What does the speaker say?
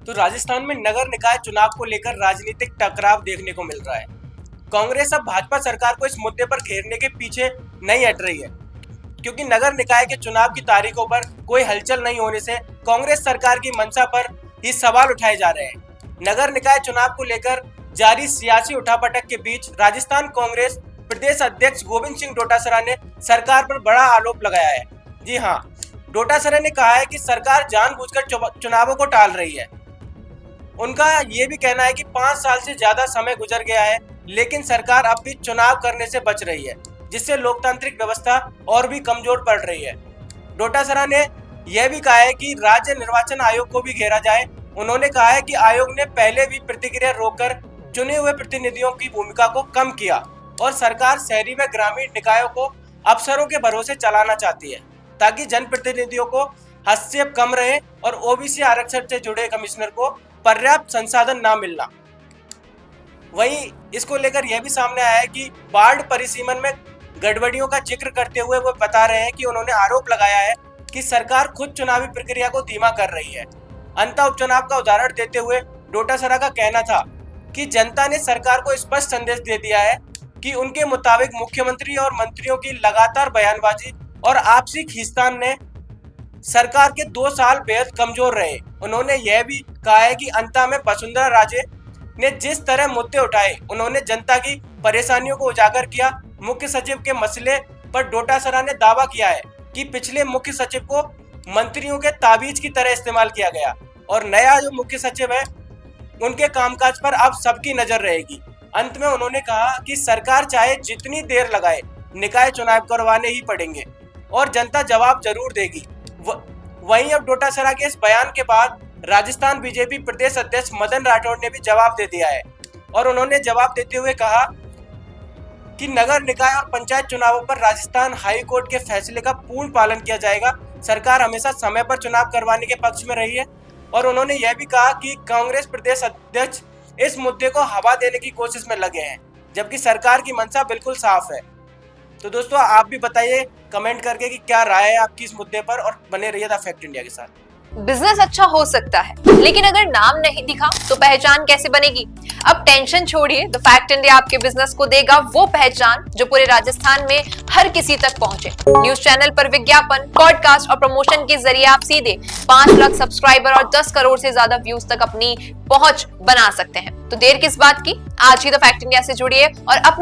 तो राजस्थान में नगर निकाय चुनाव को लेकर राजनीतिक टकराव देखने को मिल रहा है। कांग्रेस अब भाजपा सरकार को इस मुद्दे पर घेरने के पीछे नहीं हट रही है, क्योंकि नगर निकाय के चुनाव की तारीखों पर कोई हलचल नहीं होने से कांग्रेस सरकार की मंशा पर ही सवाल उठाए जा रहे हैं। नगर निकाय चुनाव को लेकर जारी सियासी उठापटक के बीच राजस्थान कांग्रेस प्रदेश अध्यक्ष गोविंद सिंह डोटासरा ने सरकार पर बड़ा आरोप लगाया है। जी हाँ, डोटासरा ने कहा है कि सरकार जानबूझकर चुनावों को टाल रही है। उनका ये भी कहना है कि 5 साल से ज्यादा समय गुजर गया है, लेकिन सरकार अब भी चुनाव करने से बच रही है, जिससे लोकतांत्रिक व्यवस्था और भी कमजोर पड़ रही है। डोटासरा ने यह भी कहा है कि राज्य निर्वाचन आयोग को भी घेरा जाए। उन्होंने कहा है कि आयोग ने पहले भी प्रतिक्रिया रोककर चुने हुए प्रतिनिधियों की भूमिका को कम किया और सरकार शहरी व ग्रामीण निकायों को अफसरों के भरोसे चलाना चाहती है, ताकि जनप्रतिनिधियों को हस्तक्षेप कम रहे और ओबीसी आरक्षण से जुड़े कमिश्नर को पर्याप्त संसाधन ना मिलना। वहीं इसको लेकर यह भी सामने आया है कि वार्ड परिसीमन में गड़बड़ियों का जिक्र करते हुए वो बता रहे हैं कि उन्होंने आरोप लगाया है कि सरकार खुद चुनावी प्रक्रिया को धीमा कर रही है। अंतः उपचुनाव का उदाहरण देते हुए डोटासरा का कहना था कि जनता ने सरकार को स्पष्ट संदेश दे दिया है कि उनके मुताबिक मुख्यमंत्री और मंत्रियों की लगातार बयानबाजी और आपसी खींचतान ने सरकार के 2 साल बेहद कमजोर रहे। उन्होंने यह भी कहा है कि अंत में वसुंधरा राजे ने जिस तरह मुद्दे उठाए, उन्होंने जनता की परेशानियों को उजागर किया। मुख्य सचिव के मसले पर डोटासरा ने दावा किया है कि पिछले मुख्य सचिव को मंत्रियों के ताबीज की तरह इस्तेमाल किया गया और नया जो मुख्य सचिव है उनके कामकाज पर अब सबकी नजर रहेगी। अंत में उन्होंने कहा कि सरकार चाहे जितनी देर लगाए, निकाय चुनाव करवाने ही पड़ेंगे और जनता जवाब जरूर देगी। वहीं अब डोटासरा के इस बयान के बाद राजस्थान बीजेपी प्रदेश अध्यक्ष मदन राठौड़ ने भी जवाब दे दिया है और उन्होंने जवाब देते हुए कहा कि नगर निकाय और पंचायत चुनावों पर राजस्थान हाई कोर्ट के फैसले का पूर्ण पालन किया जाएगा। सरकार हमेशा समय पर चुनाव करवाने के पक्ष में रही है और उन्होंने यह भी कहा कि कांग्रेस प्रदेश अध्यक्ष इस मुद्दे को हवा देने की कोशिश में लगे हैं, जबकि सरकार की मंशा बिल्कुल साफ है। तो दोस्तों, आप भी बताइए कमेंट करके कि क्या राय है आपकी इस मुद्दे पर, और बने रहिए द फैक्ट इंडिया के साथ। बिजनेस अच्छा हो सकता है, लेकिन अगर नाम नहीं दिखा तो पहचान कैसे बनेगी? अब टेंशन छोड़िए, द फैक्ट इंडिया आपके बिजनेस को देगा वो पहचान जो पूरे राजस्थान में हर किसी तक पहुंचे। न्यूज चैनल पर विज्ञापन, पॉडकास्ट और प्रमोशन के जरिए आप सीधे 5 लाख सब्सक्राइबर और 10 करोड़ से ज्यादा व्यूज तक अपनी पहुंच बना सकते हैं। तो देर किस बात की, आज ही द फैक्ट इंडिया से जुड़िए और अपने